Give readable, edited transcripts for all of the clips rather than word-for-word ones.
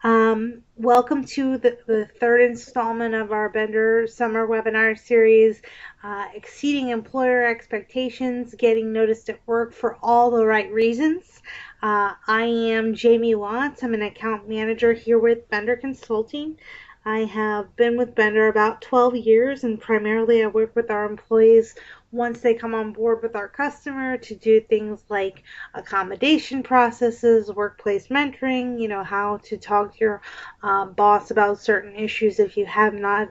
Welcome to the third installment of our Bender Summer Webinar Series, Exceeding Employer Expectations, Getting Noticed at Work for All the Right Reasons. I am Jamie Watts. I'm an account manager here with Bender Consulting. I have been with Bender about 12 years, and primarily I work with our employees once they come on board with our customer to do things like accommodation processes, workplace mentoring, how to talk to your boss about certain issues if you have not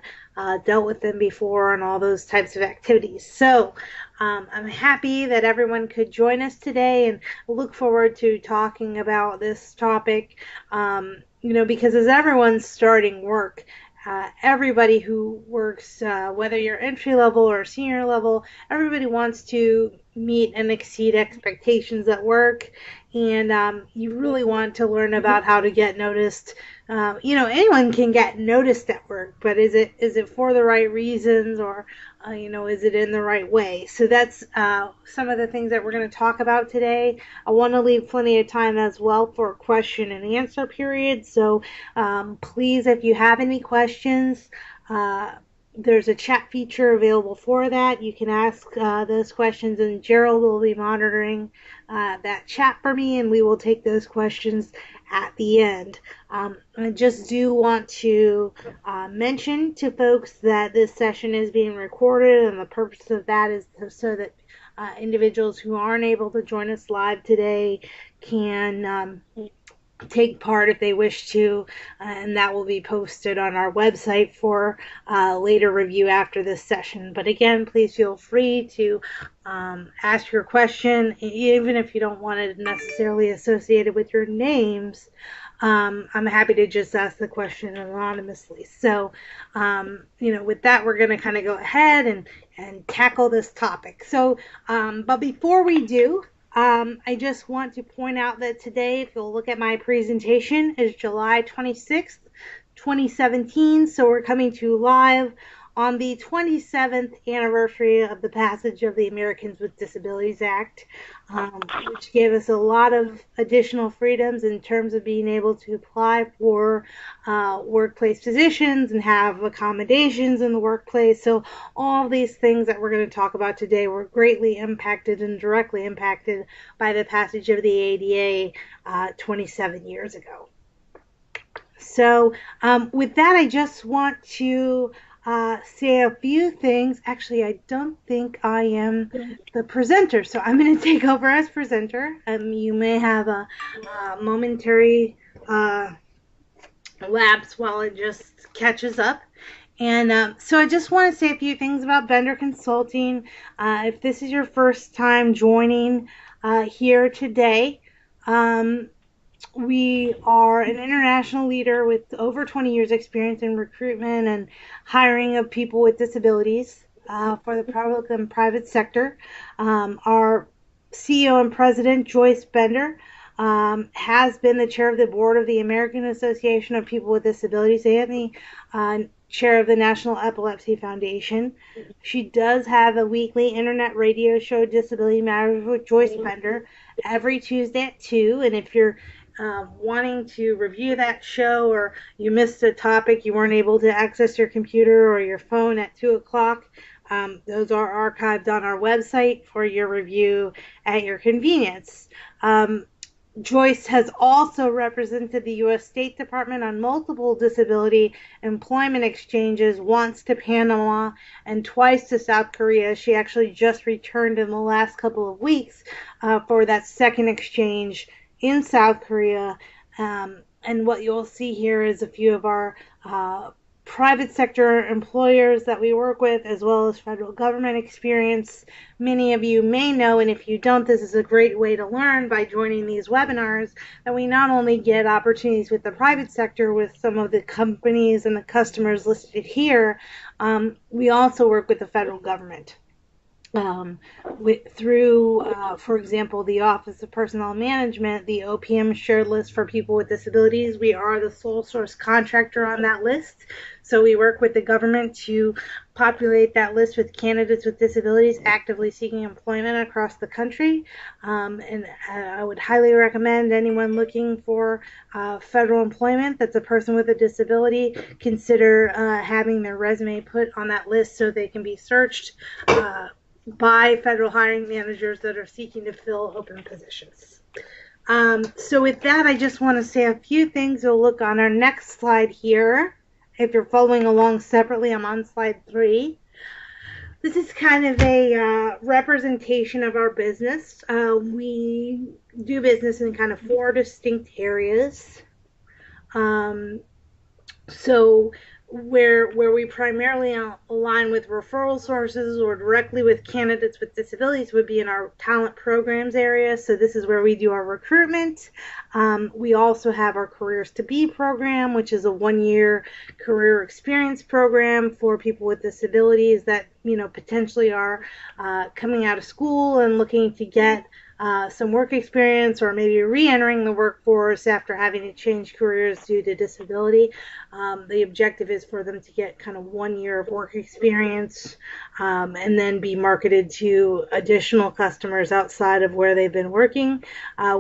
dealt with them before, and all those types of activities. So I'm happy that everyone could join us today and look forward to talking about this topic. Because as everyone's starting work, everybody who works, whether you're entry level or senior level, everybody wants to meet and exceed expectations at work. And you really want to learn about how to get noticed. Anyone can get noticed at work, but is it for the right reasons, or is it in the right way? So that's some of the things that we're going to talk about today. I want to leave plenty of time as well for a question and answer period. So please, if you have any questions, there's a chat feature available for that. You can ask those questions, and Gerald will be monitoring that chat for me, and we will take those questions at the end. I just do want to mention to folks that this session is being recorded, and the purpose of that is so that individuals who aren't able to join us live today can take part if they wish to, and that will be posted on our website for later review after this session. But again, please feel free to ask your question, even if you don't want it necessarily associated with your names. I'm happy to just ask the question anonymously. So, with that, we're going to kind of go ahead and tackle this topic. So, but before we do, I just want to point out that today, if you'll look at my presentation, is July 26th, 2017. So we're coming to you live on the 27th anniversary of the passage of the Americans with Disabilities Act, which gave us a lot of additional freedoms in terms of being able to apply for workplace positions and have accommodations in the workplace. So all these things that we're going to talk about today were greatly impacted and directly impacted by the passage of the ADA 27 years ago. So with that, I just want to say a few things. Actually, I don't think I am the presenter, so I'm going to take over as presenter. You may have a momentary lapse while it just catches up. And so I just want to say a few things about Bender Consulting. If this is your first time joining here today, we are an international leader with over 20 years experience in recruitment and hiring of people with disabilities for the public and private sector. Our CEO and president, Joyce Bender, has been the chair of the board of the American Association of People with Disabilities and the chair of the National Epilepsy Foundation. She does have a weekly internet radio show, Disability Matters with Joyce Bender, every Tuesday at 2. And if you're wanting to review that show, or you missed a topic, you weren't able to access your computer or your phone at 2 o'clock, those are archived on our website for your review at your convenience. Joyce has also represented the U.S. State Department on multiple disability employment exchanges, once to Panama and twice to South Korea. She actually just returned in the last couple of weeks for that second exchange in South Korea. And what you'll see here is a few of our private sector employers that we work with, as well as federal government experience. Many of you may know, and if you don't, this is a great way to learn by joining these webinars, that we not only get opportunities with the private sector with some of the companies and the customers listed here, we also work with the federal government. um, through, for example, the Office of Personnel Management, the OPM shared list for people with disabilities. We are the sole source contractor on that list. So we work with the government to populate that list with candidates with disabilities actively seeking employment across the country. And I would highly recommend anyone looking for federal employment that's a person with a disability consider having their resume put on that list so they can be searched by federal hiring managers that are seeking to fill open positions. So with that, I just want to say a few things. We'll look on our next slide here. If you're following along separately, I'm on slide 3. This is kind of a representation of our business. We do business in kind of 4 distinct areas. So where we primarily align with referral sources or directly with candidates with disabilities would be in our talent programs area. So this is where we do our recruitment. We also have our Careers to Be program, which is a 1-year career experience program for people with disabilities that potentially are coming out of school and looking to get some work experience or maybe re-entering the workforce after having to change careers due to disability. The objective is for them to get kind of 1 year of work experience and then be marketed to additional customers outside of where they've been working.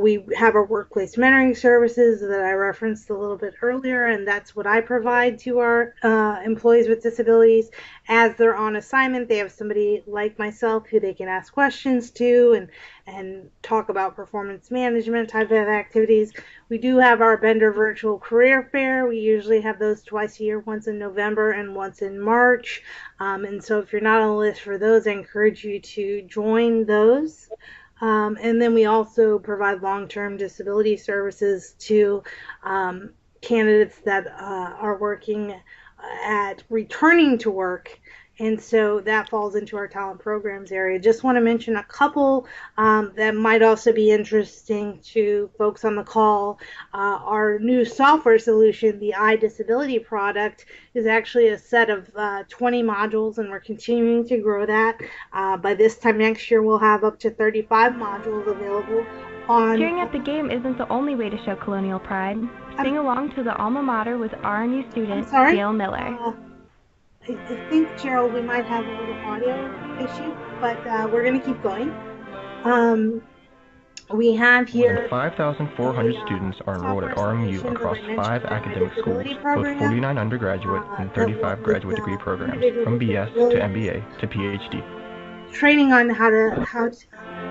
We have our workplace mentoring services that I referenced a little bit earlier, and that's what I provide to our employees with disabilities. As they're on assignment, they have somebody like myself who they can ask questions to and talk about performance management type of activities. We do have our Bender Virtual Career Fair. We usually have those twice a year, once in November and once in March. And so if you're not on the list for those, I encourage you to join those. And then we also provide long-term disability services to candidates that are working at returning to work. And so that falls into our talent programs area. Just want to mention a couple that might also be interesting to folks on the call. Our new software solution, the iDisability product, is actually a set of 20 modules, and we're continuing to grow that. By this time next year, we'll have up to 35 modules available. Cheering at the game isn't the only way to show colonial pride. Sing along to the alma mater with RMU student Gail Miller. I think, Gerald, we might have a little audio issue, but we're going to keep going. We have here... More than 5,400 students are enrolled at RMU across 5 academic schools, both 49 undergraduate and 35 graduate degree programs, from BS to MBA to PhD. Training on how to...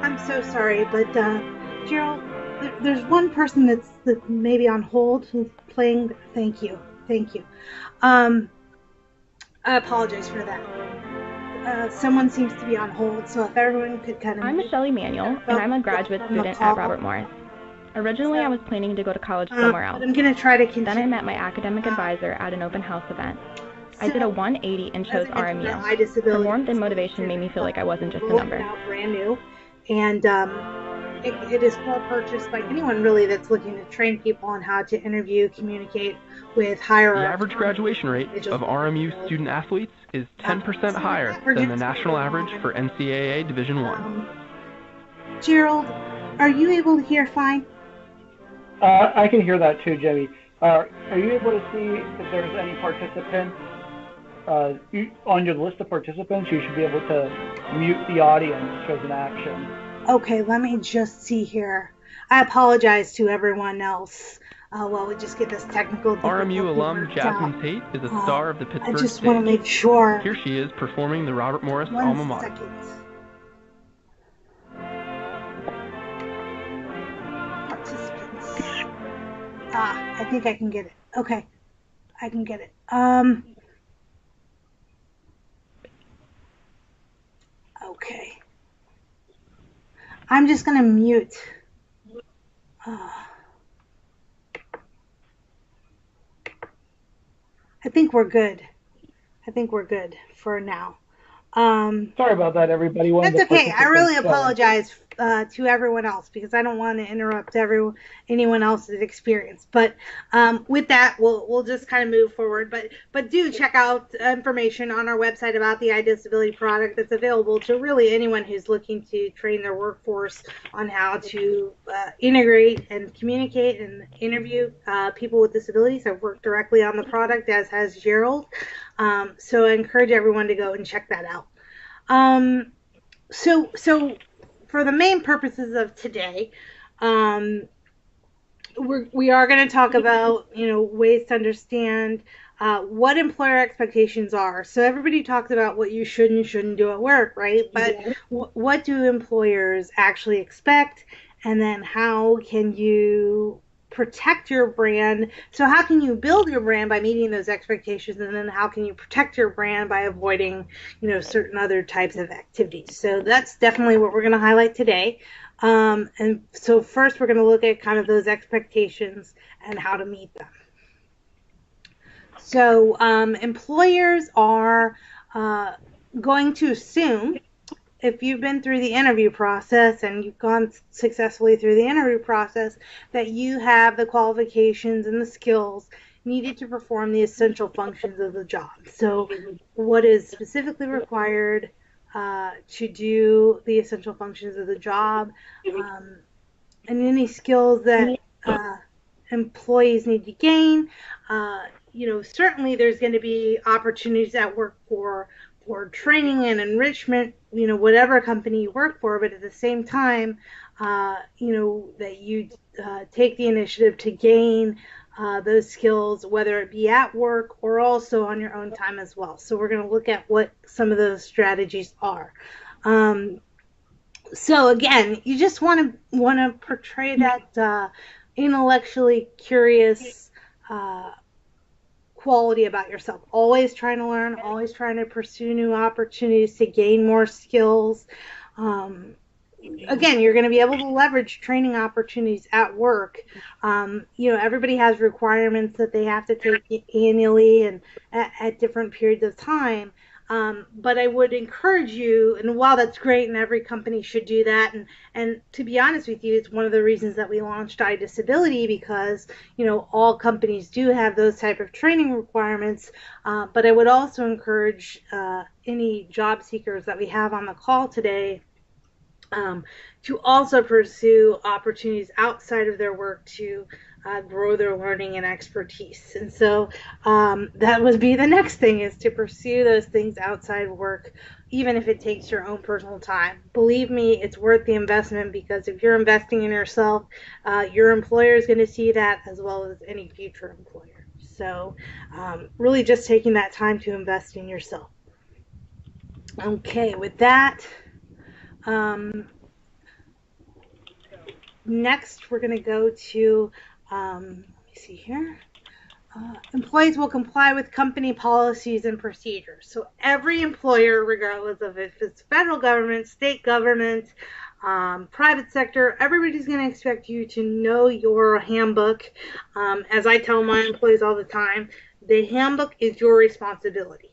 I'm so sorry, but Gerald, there's one person that's maybe on hold who's playing... Thank you. I apologize for that. Someone seems to be on hold, so if everyone could kind of... I'm Michelle Emanuel, and I'm a graduate student at Robert Morris. Originally, I was planning to go to college somewhere else. I'm going to try to continue. Then I met my academic advisor at an open house event. I did a 180 and chose RMU. Her warmth and motivation made me feel like I wasn't just a number. Brand new, and it is well purchased by anyone really that's looking to train people on how to interview, communicate with higher... The average graduation rate of RMU student athletes is 10% higher than the national average for NCAA Division I. Gerald, are you able to hear fine? I can hear that too, Jimmy. Are you able to see if there's any participants? On your list of participants, you should be able to mute the audience, shows an action. Okay, let me just see here. I apologize to everyone else. While we just get this technical difficulty. RMU alum Jasmine Tate is a star of the Pittsburgh I just want to make sure. Here she is performing the Robert Morris alma mater. Participants. I think I can get it. Okay, I can get it. Okay. I'm just gonna mute. I think we're good. For now. Sorry about that, everybody. That's okay. I really apologize to everyone else, because I don't want to interrupt anyone else's experience. But with that, we'll just kind of move forward. But do check out information on our website about the iDisability product that's available to really anyone who's looking to train their workforce on how to integrate and communicate and interview people with disabilities. I've worked directly on the product, as has Gerald. So I encourage everyone to go and check that out. So for the main purposes of today, we are going to talk about, ways to understand what employer expectations are. So everybody talks about what you should and shouldn't do at work, right? But what do employers actually expect? And then how can you protect your brand? So how can you build your brand by meeting those expectations, and then how can you protect your brand by avoiding, certain other types of activities? So that's definitely what we're going to highlight today. And so first we're going to look at kind of those expectations and how to meet them. So employers are going to assume, if you've been through the interview process and you've gone successfully through the interview process, that you have the qualifications and the skills needed to perform the essential functions of the job. So what is specifically required to do the essential functions of the job, and any skills that employees need to gain. Certainly there's going to be opportunities at work for training and enrichment, whatever company you work for, but at the same time, that you take the initiative to gain those skills, whether it be at work or also on your own time as well. So we're going to look at what some of those strategies are. So again, you just want to portray that intellectually curious quality about yourself, always trying to learn, always trying to pursue new opportunities to gain more skills. Again, you're going to be able to leverage training opportunities at work. Everybody has requirements that they have to take annually and at different periods of time. But I would encourage you, and while that's great and every company should do that, and to be honest with you, it's one of the reasons that we launched iDisability, because all companies do have those type of training requirements. But I would also encourage any job seekers that we have on the call today to also pursue opportunities outside of their work to grow their learning and expertise. And so that would be the next thing, is to pursue those things outside work, even if it takes your own personal time. Believe me, it's worth the investment, because if you're investing in yourself, your employer is going to see that, as well as any future employer. So really just taking that time to invest in yourself. Okay, with that, next we're going to go to let me see here. Employees will comply with company policies and procedures. So every employer, regardless of if it's federal government, state government, private sector, everybody's going to expect you to know your handbook. As I tell my employees all the time, the handbook is your responsibility.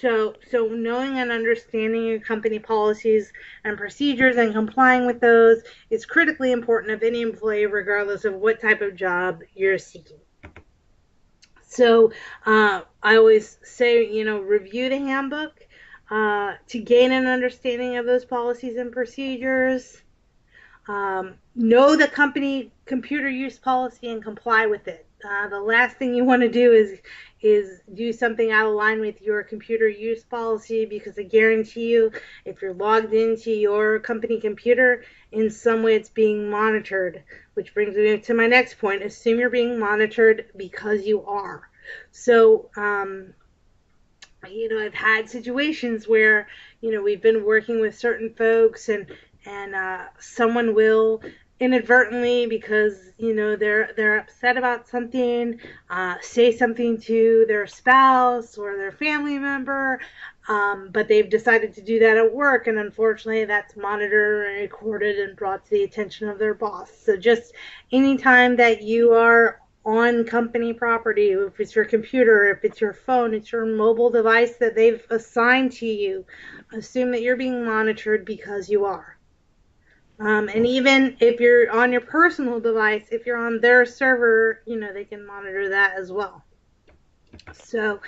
So knowing and understanding your company policies and procedures and complying with those is critically important of any employee, regardless of what type of job you're seeking. So I always say, review the handbook to gain an understanding of those policies and procedures. Know the company computer use policy and comply with it. The last thing you want to do is do something out of line with your computer use policy, because I guarantee you, if you're logged into your company computer, in some way it's being monitored, which brings me to my next point. Assume you're being monitored, because you are. So, I've had situations where, we've been working with certain folks, and someone will inadvertently, because they're upset about something, say something to their spouse or their family member, but they've decided to do that at work, and unfortunately that's monitored and recorded and brought to the attention of their boss. So just anytime that you are on company property, if it's your computer, if it's your phone, it's your mobile device that they've assigned to you, assume that you're being monitored, because you are. And even if you're on your personal device, if you're on their server, they can monitor that as well. So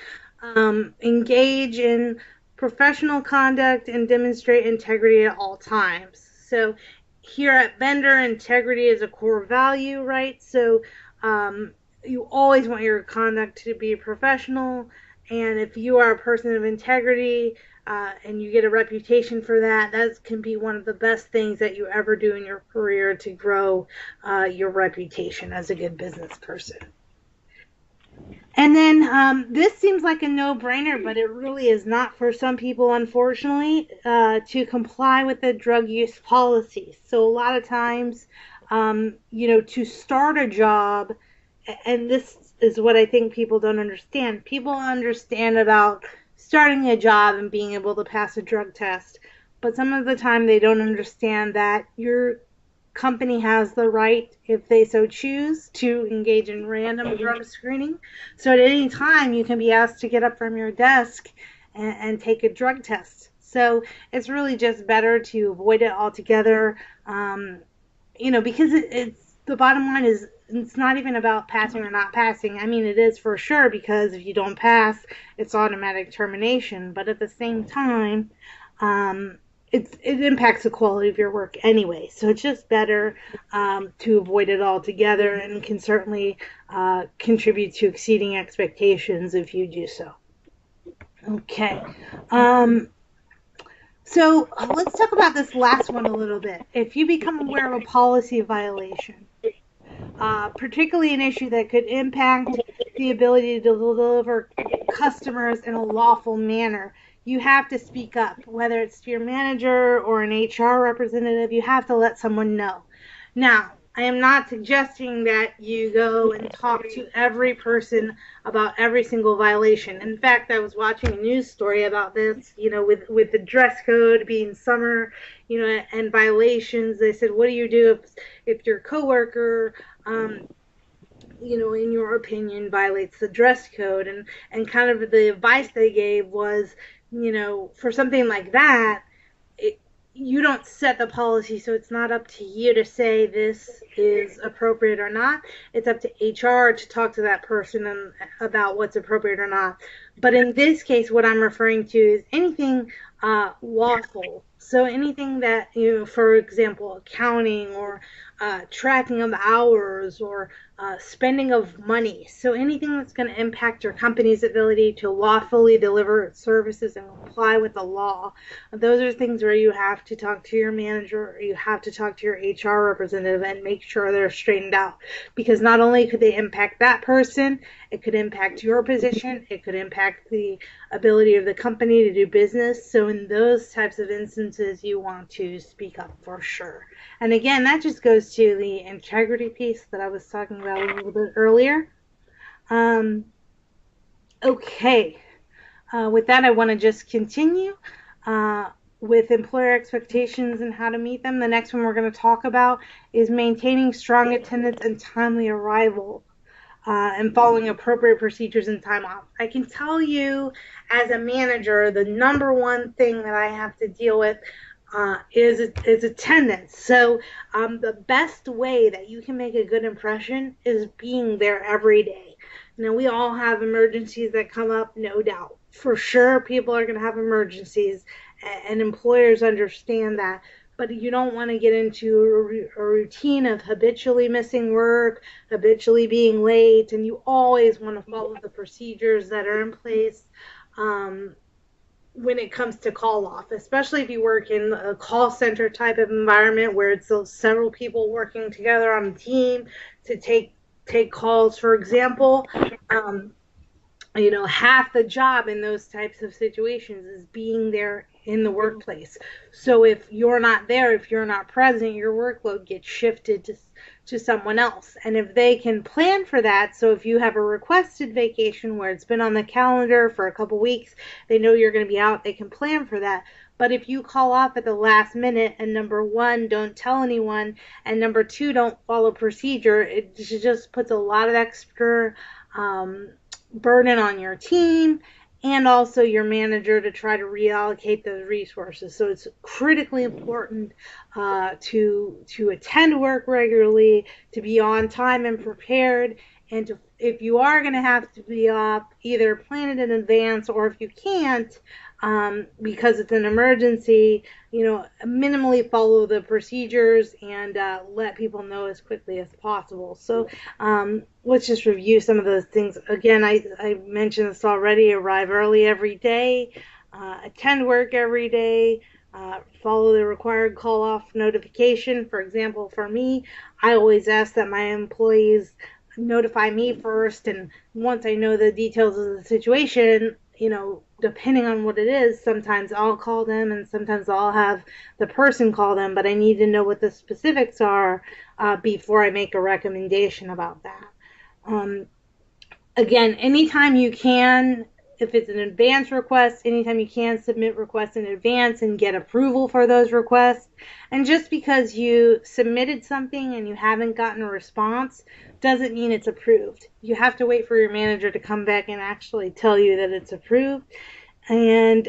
engage in professional conduct and demonstrate integrity at all times. So here at Bender, integrity is a core value, right? So you always want your conduct to be professional, and if you are a person of integrity and you get a reputation for that, that can be one of the best things that you ever do in your career to grow your reputation as a good business person. And then this seems like a no-brainer, but it really is not for some people, unfortunately, to comply with the drug use policy. So a lot of times, to start a job, and this is what I think people don't understand. People understand about starting a job and being able to pass a drug test, but some of the time they don't understand that your company has the right, if they so choose, to engage in random drug screening. So at any time, you can be asked to get up from your desk and take a drug test. So it's really just better to avoid it altogether, because it's the bottom line is it's not even about passing or not passing. I mean, it is for sure, because if you don't pass, it's automatic termination. But at the same time, it impacts the quality of your work anyway. So it's just better to avoid it altogether, and can certainly contribute to exceeding expectations if you do so. Okay. So let's talk about this last one a little bit. If you become aware of a policy violation, particularly an issue that could impact the ability to deliver customers in a lawful manner, you have to speak up. Whether it's to your manager or an HR representative, you have to let someone know. Now, I am not suggesting that you go and talk to every person about every single violation. In fact, I was watching a news story about this, with the dress code being summer, and violations. They said, what do you do if your coworker, in your opinion, violates the dress code? And kind of the advice they gave was, for something like that, you don't set the policy, so it's not up to you to say this is appropriate or not. It's up to HR to talk to that person about what's appropriate or not. But in this case, what I'm referring to is anything lawful. So anything that, for example, accounting or tracking of hours or spending of money. So anything that's going to impact your company's ability to lawfully deliver services and comply with the law. Those are things where you have to talk to your manager, or you have to talk to your HR representative and make sure they're straightened out. Because not only could they impact that person, it could impact your position, it could impact the ability of the company to do business. So in those types of instances, you want to speak up for sure. And again, that just goes to the integrity piece that I was talking about a little bit earlier. Okay. With that, I want to just continue with employer expectations and how to meet them. The next one we're going to talk about is maintaining strong attendance and timely arrival. And following appropriate procedures and time off. I can tell you as a manager, the number one thing that I have to deal with is attendance. So the best way that you can make a good impression is being there every day. Now, we all have emergencies that come up, no doubt. For sure, people are going to have emergencies, and employers understand that. But you don't want to get into a routine of habitually missing work, habitually being late, and you always want to follow the procedures that are in place when it comes to call off, especially if you work in a call center type of environment where it's several people working together on a team to take calls. For example, half the job in those types of situations is being there in the workplace. So if you're not there, if you're not present, your workload gets shifted to someone else. And if they can plan for that, so if you have a requested vacation where it's been on the calendar for a couple weeks, they know you're going to be out, they can plan for that. But if you call off at the last minute, and number one, don't tell anyone, and number two, don't follow procedure, it just puts a lot of extra burden on your team, and also your manager to try to reallocate those resources. So it's critically important to attend work regularly, to be on time and prepared, and to, if you are going to have to be up, either plan it in advance, or if you can't, because it's an emergency, minimally follow the procedures and let people know as quickly as possible. So let's just review some of those things. Again, I mentioned this already: arrive early every day, attend work every day, follow the required call-off notification. For example, for me, I always ask that my employees notify me first, and once I know the details of the situation, depending on what it is, sometimes I'll call them and sometimes I'll have the person call them, but I need to know what the specifics are before I make a recommendation about that. Again, anytime you can, if it's an advance request, anytime you can, submit requests in advance and get approval for those requests. And just because you submitted something and you haven't gotten a response doesn't mean it's approved. You have to wait for your manager to come back and actually tell you that it's approved. And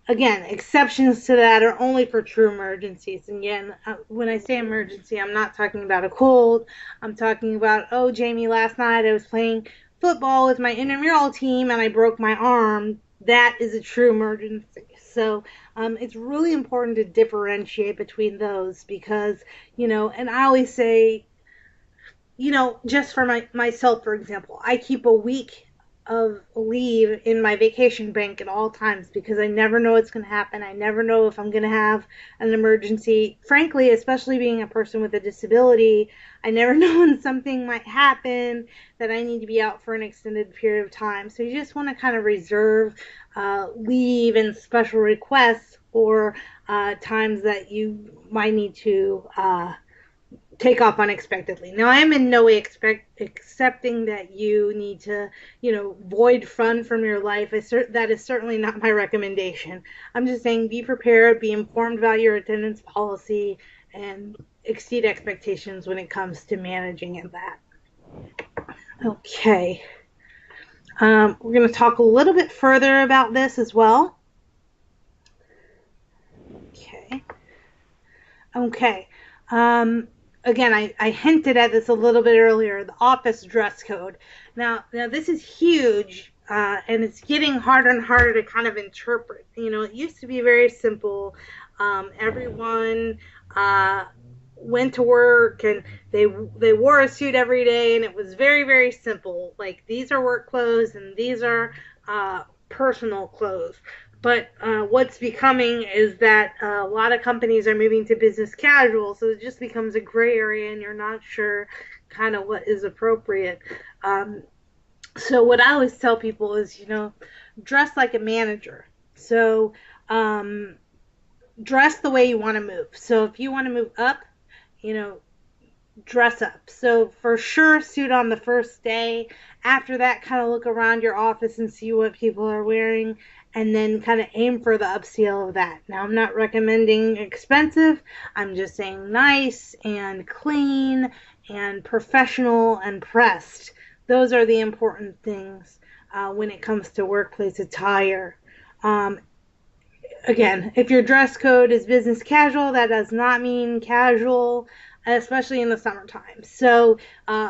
again, exceptions to that are only for true emergencies. And again, when I say emergency, I'm not talking about a cold. I'm talking about, oh, Jamie, last night I was playing football with my intramural team and I broke my arm. That is a true emergency. So it's really important to differentiate between those because, and I always say, just for myself, for example, I keep a week of leave in my vacation bank at all times because I never know what's going to happen. I never know if I'm going to have an emergency. Frankly, especially being a person with a disability, I never know when something might happen that I need to be out for an extended period of time. So you just want to kind of reserve leave and special requests for times that you might need to take off unexpectedly. Now, I am in no way accepting that you need to, void fun from your life. That is certainly not my recommendation. I'm just saying be prepared, be informed about your attendance policy, and exceed expectations when it comes to managing that. Okay. We're going to talk a little bit further about this as well. Okay. Again, I hinted at this a little bit earlier, the office dress code. Now this is huge, and it's getting harder and harder to kind of interpret. It used to be very simple. Everyone went to work and they wore a suit every day, and it was very, very simple. Like, these are work clothes and these are personal clothes. But what's becoming is that a lot of companies are moving to business casual, so it just becomes a gray area and you're not sure kind of what is appropriate. So what I always tell people is, dress like a manager. So dress the way you want to move. So if you want to move up, dress up. So for sure, suit on the first day. After that, kind of look around your office and see what people are wearing, and then kind of aim for the upscale of that. Now, I'm not recommending expensive. I'm just saying nice and clean and professional and pressed. Those are the important things when it comes to workplace attire. Again, if your dress code is business casual, that does not mean casual, especially in the summertime. So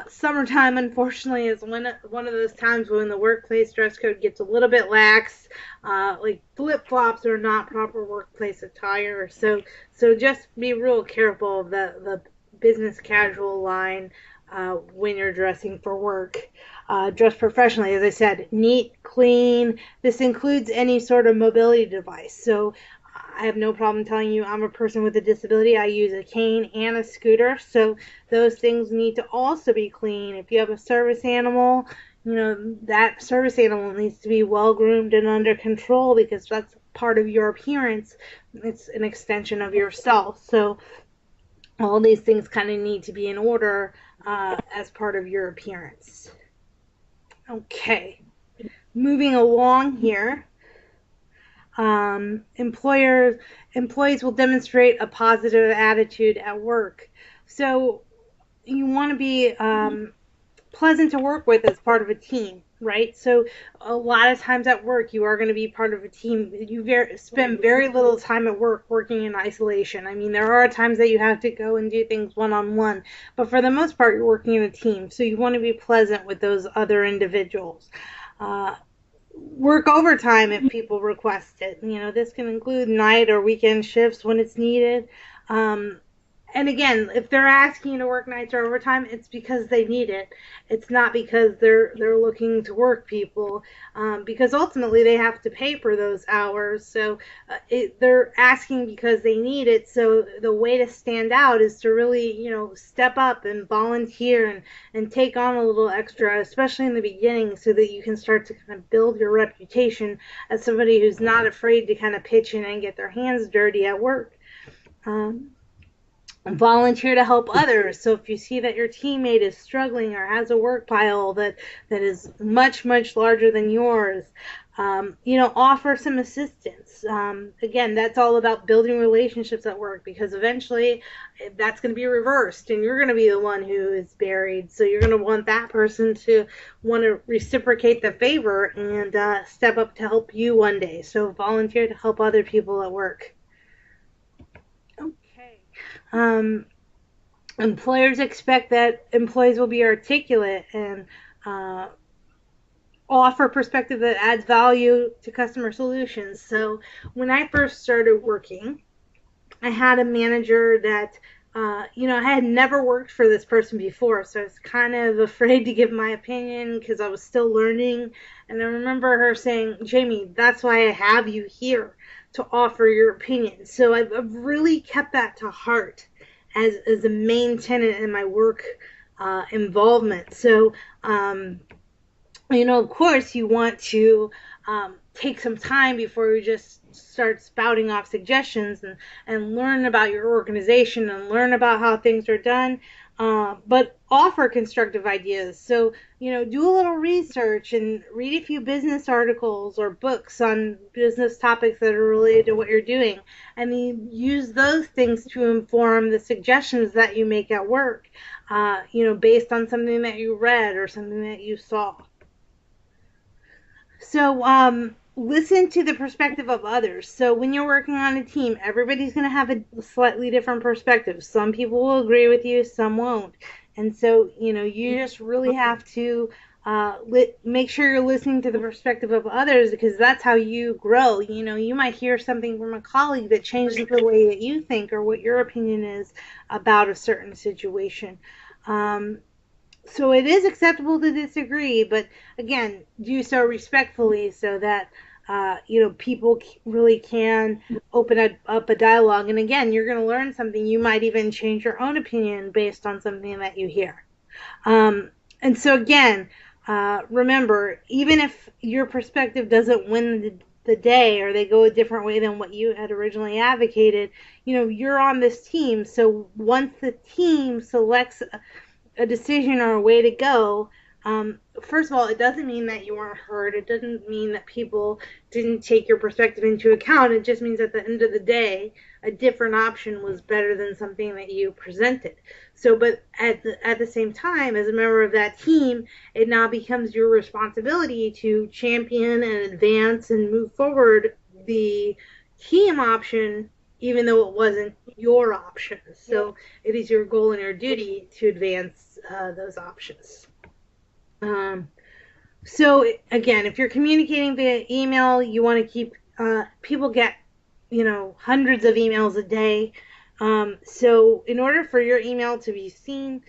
summertime, unfortunately, is one of those times when the workplace dress code gets a little bit lax. Like flip-flops are not proper workplace attire. So just be real careful of the business casual line when you're dressing for work. Dress professionally, as I said, neat, clean. This includes any sort of mobility device. So I have no problem telling you I'm a person with a disability. I use a cane and a scooter, so those things need to also be clean. If you have a service animal, that service animal needs to be well groomed and under control because that's part of your appearance. It's an extension of yourself. So all these things kind of need to be in order as part of your appearance. Okay, moving along here. Employees will demonstrate a positive attitude at work. So you want to be pleasant to work with as part of a team, right? So a lot of times at work, you are going to be part of a team. You spend very little time at work working in isolation. I mean, there are times that you have to go and do things one-on-one, but for the most part, you're working in a team. So you want to be pleasant with those other individuals. Work overtime if people request it. This can include night or weekend shifts when it's needed. And again, if they're asking you to work nights or overtime, it's because they need it. It's not because they're looking to work people, because ultimately they have to pay for those hours. So they're asking because they need it. So the way to stand out is to really, step up and volunteer and take on a little extra, especially in the beginning, so that you can start to kind of build your reputation as somebody who's not afraid to kind of pitch in and get their hands dirty at work. Volunteer to help others. So if you see that your teammate is struggling or has a work pile that is much, much larger than yours, offer some assistance. Again, that's all about building relationships at work, because eventually that's going to be reversed and you're going to be the one who is buried. So you're going to want that person to want to reciprocate the favor and step up to help you one day. So volunteer to help other people at work. Employers expect that employees will be articulate and offer perspective that adds value to customer solutions. So when I first started working, I had a manager that I had never worked for this person before, so I was kind of afraid to give my opinion because I was still learning. And I remember her saying, "Jamie, that's why I have you here, to offer your opinion." So I've really kept that to heart as a main tenet in my work involvement. So, of course, you want to take some time before you just start spouting off suggestions and learn about your organization and learn about how things are done. But offer constructive ideas. So, do a little research and read a few business articles or books on business topics that are related to what you're doing. And then use those things to inform the suggestions that you make at work, based on something that you read or something that you saw. So, listen to the perspective of others. So when you're working on a team, everybody's going to have a slightly different perspective. Some people will agree with you, some won't. And so, you just really have to make sure you're listening to the perspective of others, because that's how you grow. You might hear something from a colleague that changes the way that you think or what your opinion is about a certain situation. So it is acceptable to disagree, but again, do so respectfully so that people really can open up a dialogue. And again, you're going to learn something. You might even change your own opinion based on something that you hear. And so again, remember, even if your perspective doesn't win the day, or they go a different way than what you had originally advocated, you're on this team. So once the team selects a decision or a way to go, first of all, it doesn't mean that you weren't heard. It doesn't mean that people didn't take your perspective into account. It just means at the end of the day, a different option was better than something that you presented. So, but at the same time, as a member of that team, it now becomes your responsibility to champion and advance and move forward the team option, even though it wasn't your option. So it is your goal and your duty to advance those options. So again, if you're communicating via email, you want to keep, people get, hundreds of emails a day. So in order for your email to be seen,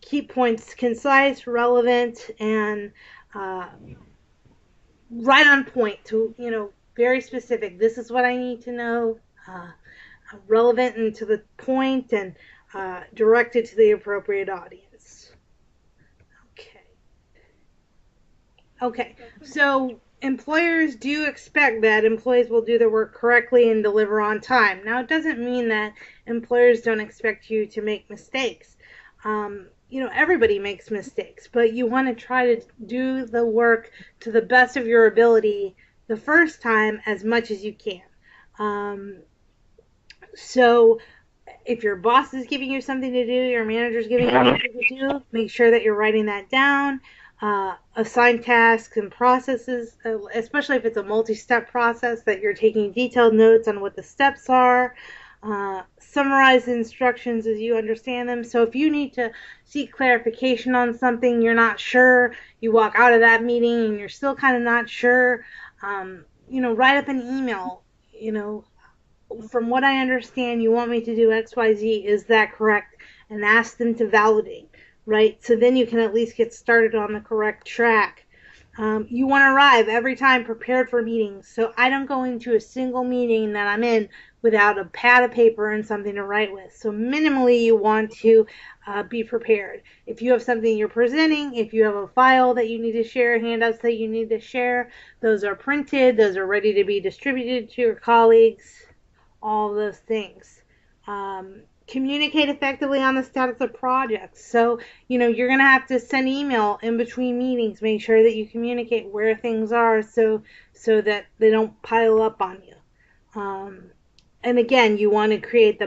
keep points concise, relevant, and right on point to, very specific. This is what I need to know, relevant and to the point, and directed to the appropriate audience. Okay, so employers do expect that employees will do their work correctly and deliver on time. Now, it doesn't mean that employers don't expect you to make mistakes. Everybody makes mistakes, but you want to try to do the work to the best of your ability the first time as much as you can. So If your boss is giving you something to do, your manager's giving you something to do, make sure that you're writing that down. Assign tasks and processes, especially if it's a multi-step process, that you're taking detailed notes on what the steps are. Summarize the instructions as you understand them. So if you need to seek clarification on something, you're not sure, you walk out of that meeting and you're still kind of not sure, write up an email. From what I understand, you want me to do XYZ, is that correct? And ask them to validate, right? So then you can at least get started on the correct track. You want to arrive every time prepared for meetings. So I don't go into a single meeting that I'm in without a pad of paper and something to write with. So minimally, you want to be prepared. If you have something you're presenting, if you have a file that you need to share, handouts that you need to share, those are printed, those are ready to be distributed to your colleagues, all those things. Communicate effectively on the status of projects. So, you're going to have to send email in between meetings. Make sure that you communicate where things are so that they don't pile up on you. And again, you want to create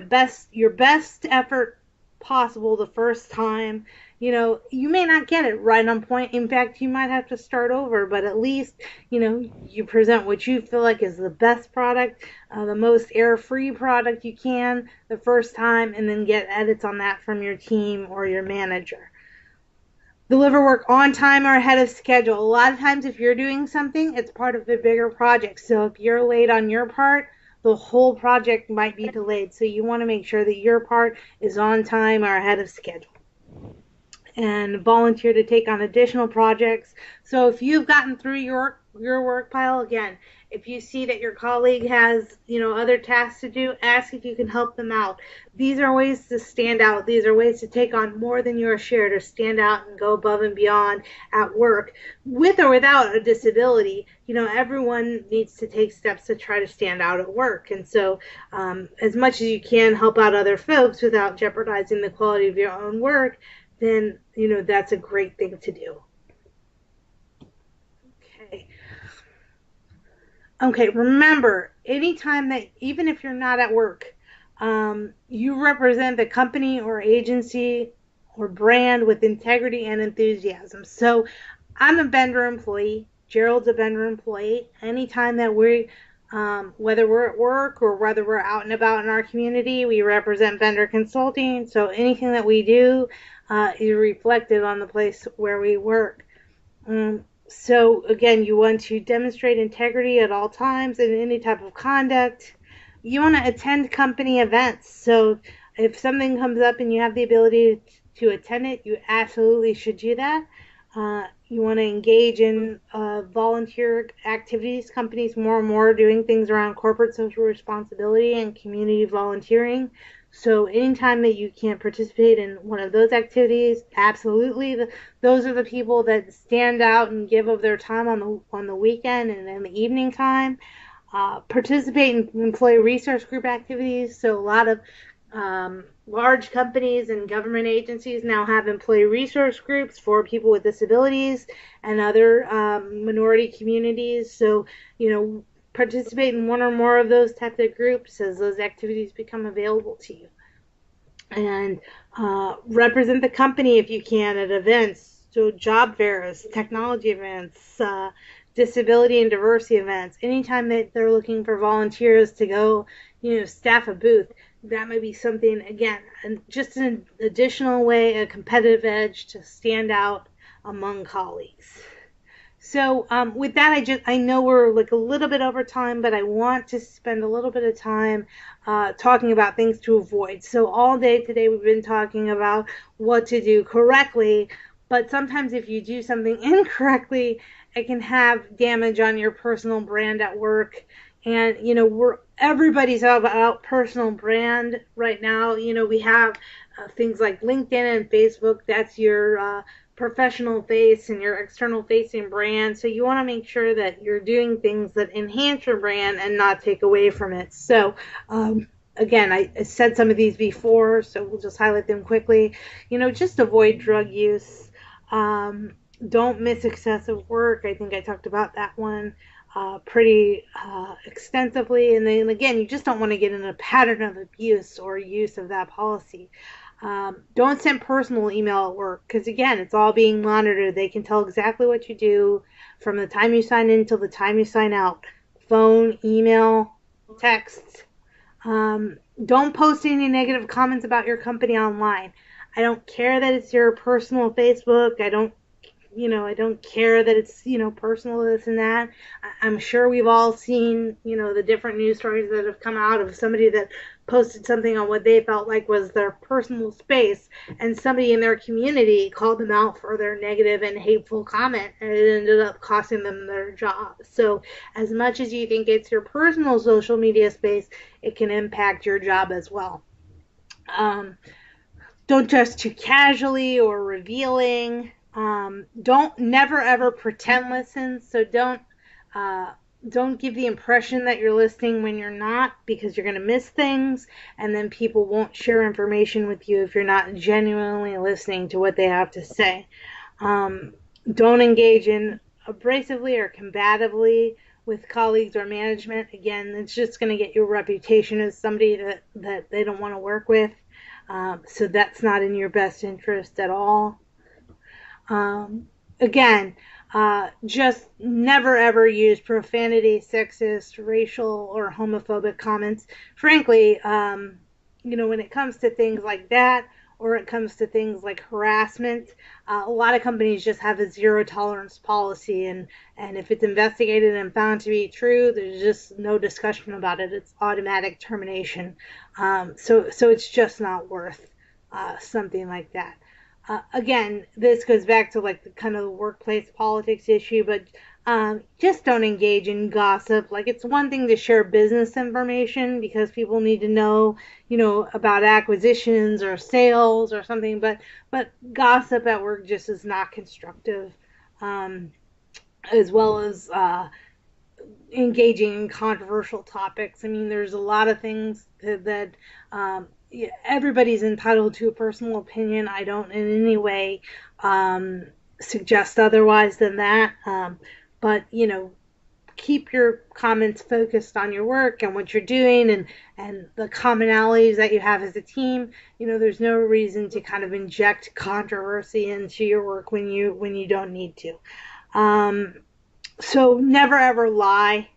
your best effort possible the first time. You may not get it right on point. In fact, you might have to start over, but at least, you present what you feel like is the best product, the most error-free product you can the first time, and then get edits on that from your team or your manager. Deliver work on time or ahead of schedule. A lot of times if you're doing something, it's part of a bigger project. So if you're late on your part, the whole project might be delayed. So you want to make sure that your part is on time or ahead of schedule. And volunteer to take on additional projects. So if you've gotten through your work pile, again, if you see that your colleague has, other tasks to do, ask if you can help them out. These are ways to stand out. These are ways to take on more than your share, to stand out and go above and beyond at work. With or without a disability, everyone needs to take steps to try to stand out at work. And so as much as you can help out other folks without jeopardizing the quality of your own work, then, that's a great thing to do. Okay, remember, anytime that, even if you're not at work, you represent the company or agency or brand with integrity and enthusiasm. So I'm a Bender employee. Gerald's a Bender employee. Anytime that whether we're at work or whether we're out and about in our community, we represent Bender Consulting. So anything that we do is reflected on the place where we work. So again, you want to demonstrate integrity at all times in any type of conduct. You want to attend company events. So if something comes up and you have the ability to attend it, you absolutely should do that. You want to engage in volunteer activities. Companies more and more are doing things around corporate social responsibility and community volunteering. So anytime that you can participate in one of those activities, absolutely. Those are the people that stand out and give of their time on the weekend and in the evening time. Participate in employee resource group activities. So a lot of large companies and government agencies now have employee resource groups for people with disabilities and other minority communities. So, participate in one or more of those types of groups as those activities become available to you. And represent the company if you can at events, so job fairs, technology events, disability and diversity events. Anytime that they're looking for volunteers to go, staff a booth, that might be something, again, just an additional way, a competitive edge to stand out among colleagues. So with that, I know we're like a little bit over time, but I want to spend a little bit of time talking about things to avoid. So all day today we've been talking about what to do correctly, but sometimes if you do something incorrectly, it can have damage on your personal brand at work. And, everybody's all about personal brand right now. We have things like LinkedIn and Facebook. That's your professional face and your external facing brand. So you want to make sure that you're doing things that enhance your brand and not take away from it. So again, I said some of these before, so we'll just highlight them quickly. Just avoid drug use. Don't miss excessive work. I think I talked about that one. pretty extensively. And then again, you just don't want to get in a pattern of abuse or use of that policy. Don't send personal email at work because, again, it's all being monitored. They can tell exactly what you do from the time you sign in till the time you sign out. Phone, email, text. Don't post any negative comments about your company online. I don't care that it's your personal Facebook. I don't care that it's, personal this and that. I'm sure we've all seen, the different news stories that have come out of somebody that posted something on what they felt like was their personal space, and somebody in their community called them out for their negative and hateful comment, and it ended up costing them their job. So as much as you think it's your personal social media space, it can impact your job as well. Don't dress too casually or revealing. Don't never ever pretend listen. So don't give the impression that you're listening when you're not, because you're going to miss things, and then people won't share information with you if you're not genuinely listening to what they have to say. Don't engage in abrasively or combatively with colleagues or management. Again, it's just going to get your reputation as somebody that they don't want to work with. So that's not in your best interest at all. Again, just never ever use profanity, sexist, racial, or homophobic comments. Frankly, when it comes to things like that, or it comes to things like harassment, a lot of companies just have a zero tolerance policy, and if it's investigated and found to be true, there's just no discussion about it. It's automatic termination. So it's just not worth something like that. Again, this goes back to like the kind of the workplace politics issue, but just don't engage in gossip. Like, it's one thing to share business information because people need to know, about acquisitions or sales or something, but gossip at work just is not constructive, as well as engaging in controversial topics. I mean, there's a lot of things that everybody's entitled to a personal opinion. I don't in any way suggest otherwise than that. But, keep your comments focused on your work and what you're doing and the commonalities that you have as a team. There's no reason to kind of inject controversy into your work when you don't need to. So never ever lie.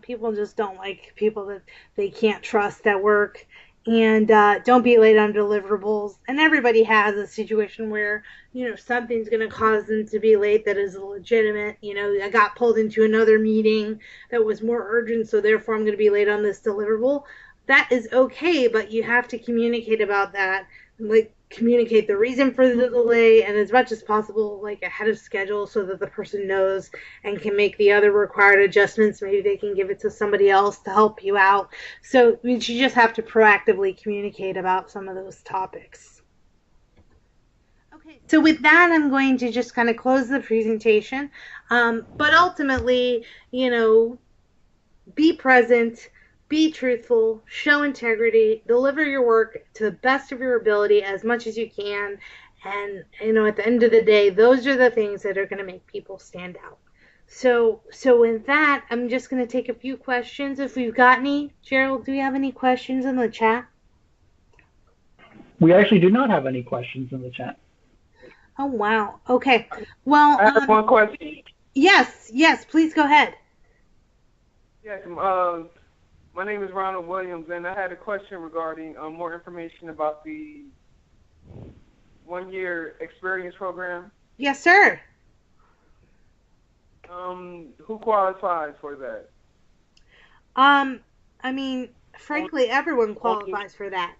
People just don't like people that they can't trust at work. And don't be late on deliverables. And everybody has a situation where, something's going to cause them to be late that is legitimate. I got pulled into another meeting that was more urgent, so therefore I'm going to be late on this deliverable. That is okay, but you have to communicate about that. Like, communicate the reason for the delay, and as much as possible, like, ahead of schedule, so that the person knows and can make the other required adjustments. Maybe they can give it to somebody else to help you out. So you just have to proactively communicate about some of those topics. Okay, so with that, I'm going to just kind of close the presentation. But ultimately, be present, be truthful, show integrity, deliver your work to the best of your ability as much as you can. And, at the end of the day, those are the things that are going to make people stand out. So with that, I'm just going to take a few questions if we've got any. Gerald, do we have any questions in the chat? We actually do not have any questions in the chat. Oh, wow. Okay. Well, I have one question. Yes, please go ahead. Yes, my name is Ronald Williams, and I had a question regarding more information about the one-year experience program. Yes, sir. Who qualifies for that? I mean, frankly, everyone qualifies for that.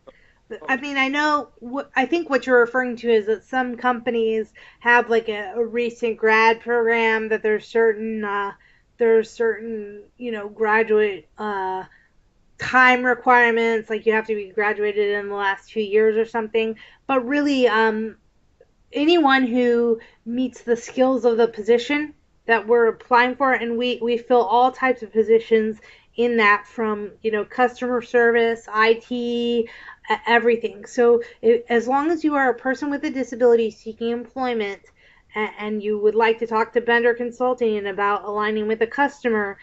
I mean, I think what you're referring to is that some companies have like a recent grad program, that there's certain graduate time requirements, like you have to be graduated in the last 2 years or something. But really, anyone who meets the skills of the position that we're applying for, and we fill all types of positions in that, from customer service, IT, everything. So as long as you are a person with a disability seeking employment, and you would like to talk to Bender Consulting about aligning with a customer,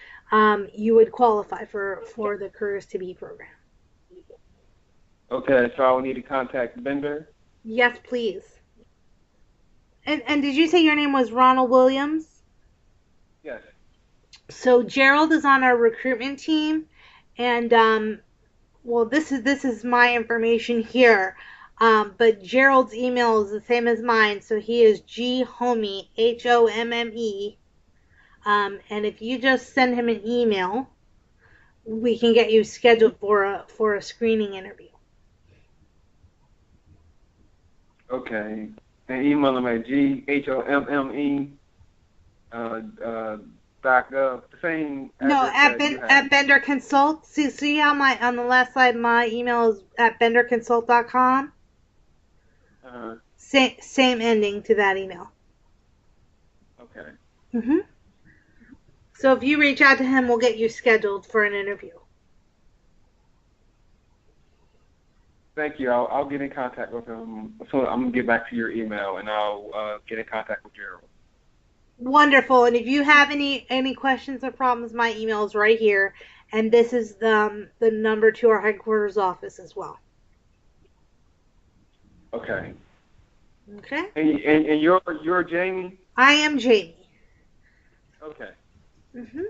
you would qualify for the Careers to Be program. Okay, so I will need to contact Bender? Yes, please. And did you say your name was Ronald Williams? Yes. So Gerald is on our recruitment team, and well, this is my information here, but Gerald's email is the same as mine, so he is Ghomme, Homme, and if you just send him an email, we can get you scheduled for a screening interview. Okay. And email him at GHOMME .gov. The same. No, at Bender Consult. See how on the left side my email is at benderconsult.com. Same ending to that email. Okay. Mhm. So if you reach out to him, we'll get you scheduled for an interview. Thank you. I'll get in contact with him. So I'm gonna get back to your email, and I'll get in contact with Gerald. Wonderful. And if you have any questions or problems, my email is right here, and this is the number to our headquarters office as well. Okay. Okay. And you're Jamie? I am Jamie. Okay. Mhm.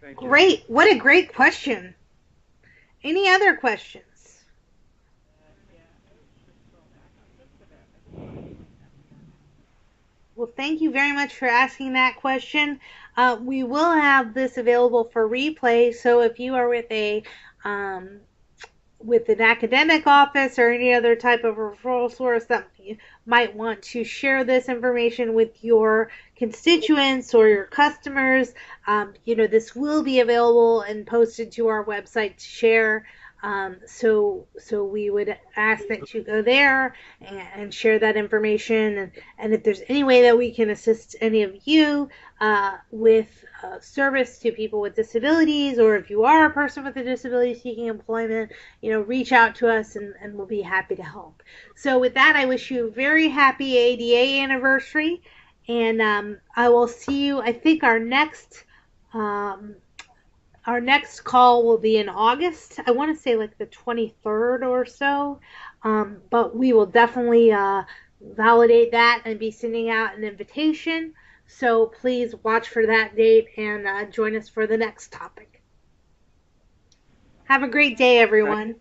Thank you. Great. What a great question. Any other questions? Well, thank you very much for asking that question. We will have this available for replay, so if you are with with an academic office or any other type of referral source that you might want to share this information with your constituents or your customers, this will be available and posted to our website to share. So we would ask that you go there and share that information. And if there's any way that we can assist any of you with service to people with disabilities, or if you are a person with a disability seeking employment, reach out to us and we'll be happy to help. So with that, I wish you a very happy ADA anniversary. And I will see you, I think our next call will be in August. I want to say like the 23rd or so, but we will definitely validate that and be sending out an invitation. So please watch for that date and join us for the next topic. Have a great day, everyone.